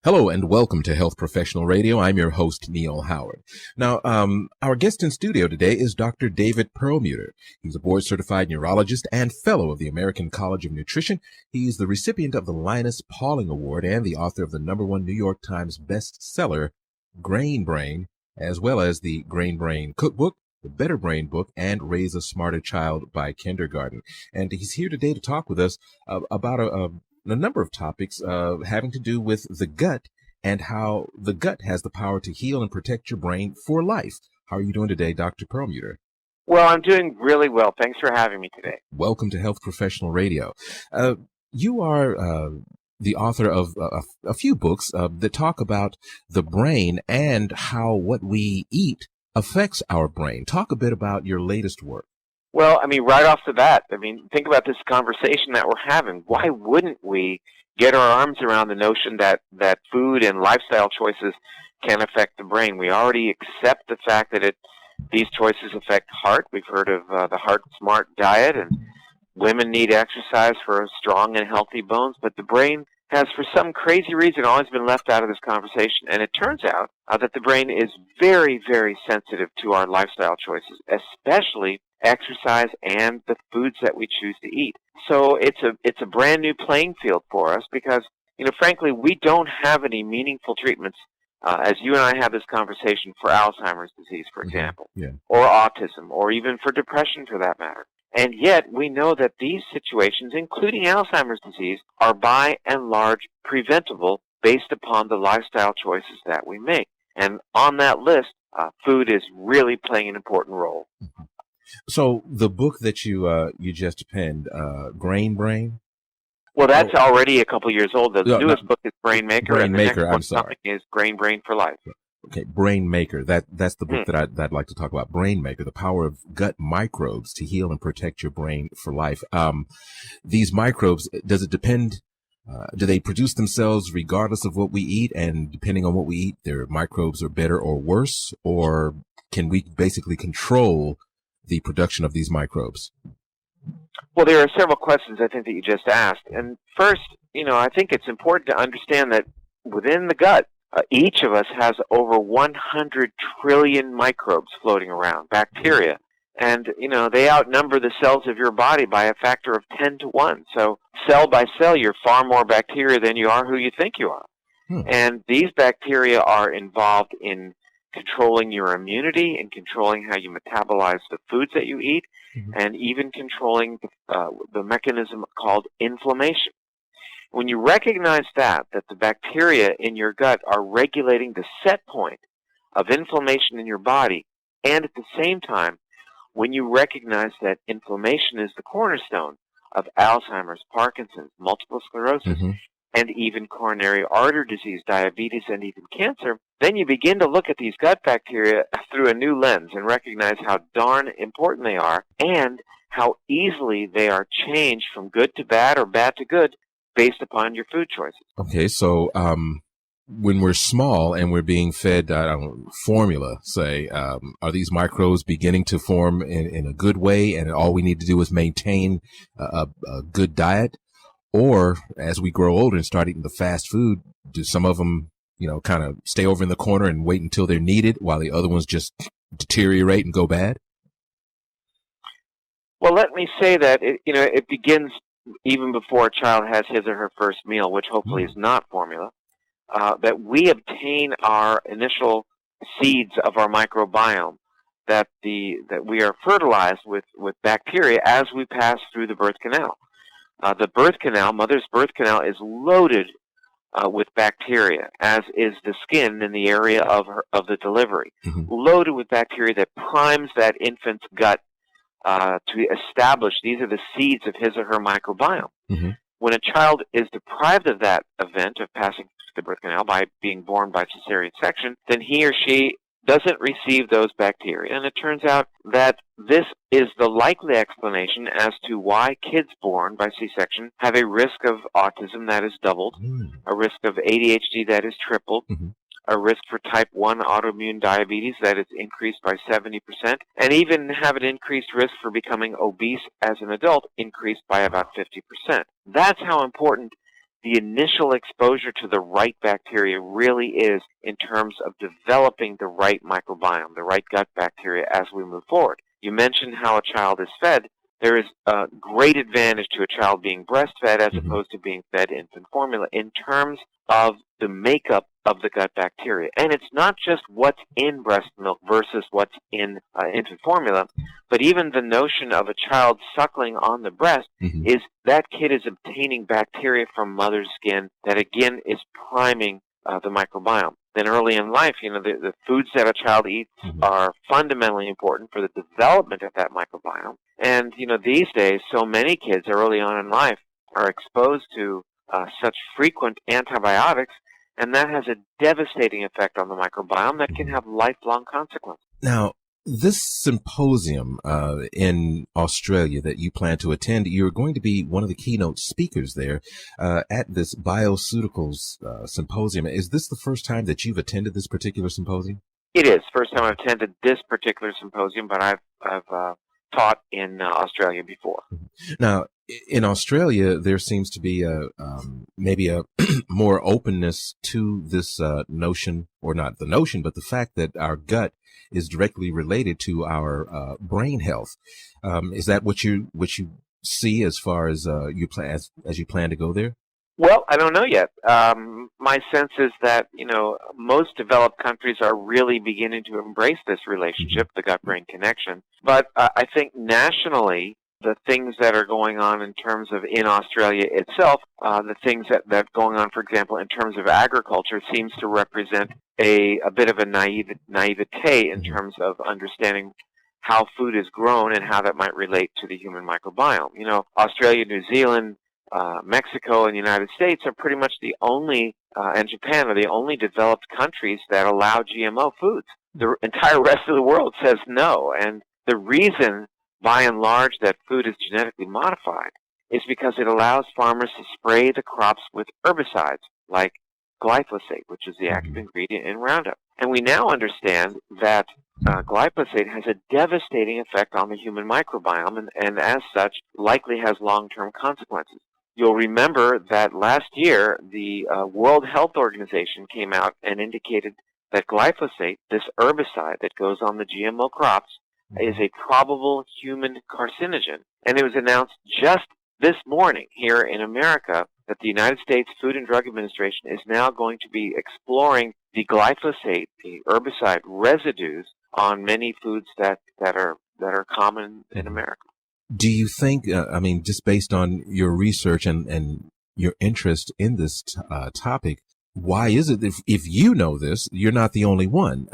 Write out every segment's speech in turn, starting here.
Hello and welcome to Health Professional Radio. I'm your host, Neal Howard. Now, our guest in studio today is Dr. David Perlmutter. He's a board-certified neurologist and fellow of the American College of Nutrition. He's the recipient of the Linus Pauling Award and the author of the #1 New York Times bestseller, Grain Brain, as well as the Grain Brain Cookbook, the Better Brain Book, and Raise a Smarter Child by Kindergarten. And he's here today to talk with us about a number of topics having to do with the gut and how the gut has the power to heal and protect your brain for life. How are you doing today, Dr. Perlmutter? Well, I'm doing really well. Thanks for having me today. Welcome to Health Professional Radio. You are the author of a few books that talk about the brain and how what we eat affects our brain. Talk a bit about your latest work. Well, right off the bat, think about this conversation that we're having. Why wouldn't we get our arms around the notion that food and lifestyle choices can affect the brain? We already accept the fact that these choices affect heart. We've heard of the Heart Smart diet, and women need exercise for strong and healthy bones, but the brain has, for some crazy reason, always been left out of this conversation. And it turns out that the brain is very, very sensitive to our lifestyle choices, especially exercise and the foods that we choose to eat. So it's a brand new playing field for us because, frankly, we don't have any meaningful treatments as you and I have this conversation for Alzheimer's disease, for example, or autism, or even for depression for that matter. And yet we know that these situations, including Alzheimer's disease, are by and large preventable based upon the lifestyle choices that we make. And on that list, food is really playing an important role. Mm-hmm. So the book that you just penned, Grain Brain? Well, that's already a couple years old. The newest book is Brain Maker, Brain and the Maker, next one coming is Grain Brain for Life. Okay, Brain Maker. That's the book that I'd like to talk about. Brain Maker, the power of gut microbes to heal and protect your brain for life. These microbes, does it depend? Do they produce themselves regardless of what we eat? And depending on what we eat, their microbes are better or worse? Or can we basically control the production of these microbes? Well, there are several questions I think that you just asked. And first, I think it's important to understand that within the gut, each of us has over 100 trillion microbes floating around, bacteria. And, they outnumber the cells of your body by a factor of 10 to 1. So cell by cell, you're far more bacteria than you are who you think you are. And these bacteria are involved in controlling your immunity and controlling how you metabolize the foods that you eat, and even controlling the mechanism called inflammation. When you recognize that the bacteria in your gut are regulating the set point of inflammation in your body, and at the same time, when you recognize that inflammation is the cornerstone of Alzheimer's, Parkinson's, multiple sclerosis, and even coronary artery disease, diabetes, and even cancer, then you begin to look at these gut bacteria through a new lens and recognize how darn important they are and how easily they are changed from good to bad or bad to good based upon your food choices. Okay, so when we're small and we're being fed formula, say, are these microbes beginning to form in a good way, and all we need to do is maintain a good diet? Or as we grow older and start eating the fast food, do some of them, kind of stay over in the corner and wait until they're needed while the other ones just deteriorate and go bad? Well, let me say that it begins even before a child has his or her first meal, which hopefully is not formula, that we obtain our initial seeds of our microbiome, that we are fertilized with bacteria as we pass through the birth canal. The birth canal, mother's birth canal, is loaded with bacteria, as is the skin in the area of the delivery, loaded with bacteria that primes that infant's gut to establish these are the seeds of his or her microbiome. When a child is deprived of that event of passing through the birth canal by being born by cesarean section, then he or she doesn't receive those bacteria. And it turns out that this is the likely explanation as to why kids born by C-section have a risk of autism that is doubled, a risk of ADHD that is tripled, a risk for type 1 autoimmune diabetes that is increased by 70%, and even have an increased risk for becoming obese as an adult increased by about 50%. That's how important the initial exposure to the right bacteria really is in terms of developing the right microbiome, the right gut bacteria as we move forward. You mentioned how a child is fed. There is a great advantage to a child being breastfed as opposed to being fed infant formula in terms of the makeup of the gut bacteria. And it's not just what's in breast milk versus what's in infant formula, but even the notion of a child suckling on the breast is that kid is obtaining bacteria from mother's skin that, again, is priming the microbiome. Then early in life, the foods that a child eats are fundamentally important for the development of that microbiome. And, these days, so many kids early on in life are exposed to such frequent antibiotics, and that has a devastating effect on the microbiome that can have lifelong consequences. Now, this symposium in Australia that you plan to attend, you're going to be one of the keynote speakers there at this Bioceuticals symposium. Is this the first time that you've attended this particular symposium? It is. First time I've attended this particular symposium, but I've taught in Australia before. Now, in Australia, there seems to be maybe a more openness to this notion, or not the notion, but the fact that our gut is directly related to our brain health. Is that what you see as far as you plan to go there? Well, I don't know yet. My sense is that, most developed countries are really beginning to embrace this relationship, the gut-brain connection. But I think nationally, the things that are going on in terms of in Australia itself, the things that are going on, for example, in terms of agriculture, seems to represent a bit of a naivete in terms of understanding how food is grown and how that might relate to the human microbiome. Australia, New Zealand, Mexico, and the United States are pretty much the only, and Japan are the only developed countries that allow GMO foods. The entire rest of the world says no, and the reason, by and large, that food is genetically modified is because it allows farmers to spray the crops with herbicides like glyphosate, which is the active ingredient in Roundup. And we now understand that glyphosate has a devastating effect on the human microbiome and as such, likely has long-term consequences. You'll remember that last year, the World Health Organization came out and indicated that glyphosate, this herbicide that goes on the GMO crops, is a probable human carcinogen. And it was announced just this morning here in America that the United States Food and Drug Administration is now going to be exploring the glyphosate, the herbicide residues on many foods that are common in America. Do you think, just based on your research and your interest in this topic, why is it if you know this, you're not the only one?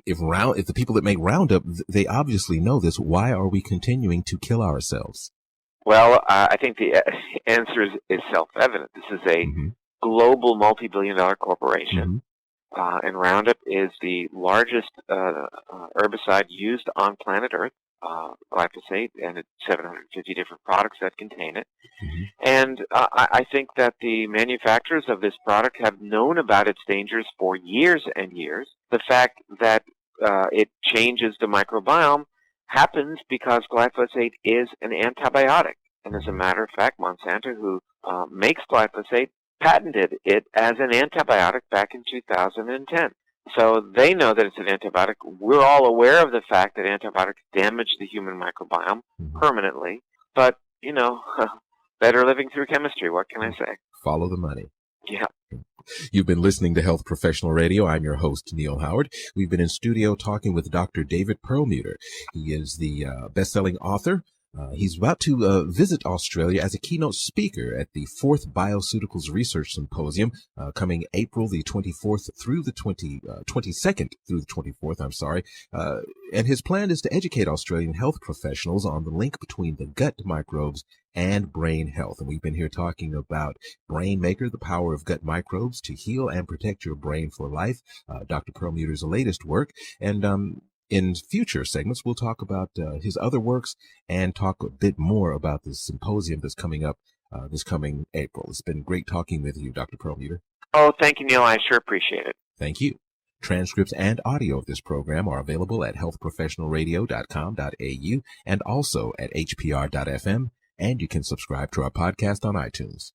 If the people that make Roundup, they obviously know this, why are we continuing to kill ourselves? Well, I think the answer is self-evident. This is a global multi-billion-dollar corporation, and Roundup is the largest herbicide used on planet Earth. Glyphosate, and it's 750 different products that contain it. And I think that the manufacturers of this product have known about its dangers for years and years. The fact that it changes the microbiome happens because glyphosate is an antibiotic. And as a matter of fact, Monsanto, who makes glyphosate, patented it as an antibiotic back in 2010. So they know that it's an antibiotic. We're all aware of the fact that antibiotics damage the human microbiome permanently. But, better living through chemistry. What can I say? Follow the money. Yeah. You've been listening to Health Professional Radio. I'm your host, Neal Howard. We've been in studio talking with Dr. David Perlmutter. He is the best-selling author. He's about to visit Australia as a keynote speaker at the 4th Bioceuticals Research Symposium coming April the 24th through the 22nd through the 24th, and his plan is to educate Australian health professionals on the link between the gut microbes and brain health. And we've been here talking about Brain Maker, the power of gut microbes to heal and protect your brain for life, Dr. Perlmutter's latest work. And in future segments, we'll talk about his other works and talk a bit more about the symposium that's coming up this coming April. It's been great talking with you, Dr. Perlmutter. Oh, thank you, Neal. I sure appreciate it. Thank you. Transcripts and audio of this program are available at healthprofessionalradio.com.au and also at hpr.fm, and you can subscribe to our podcast on iTunes.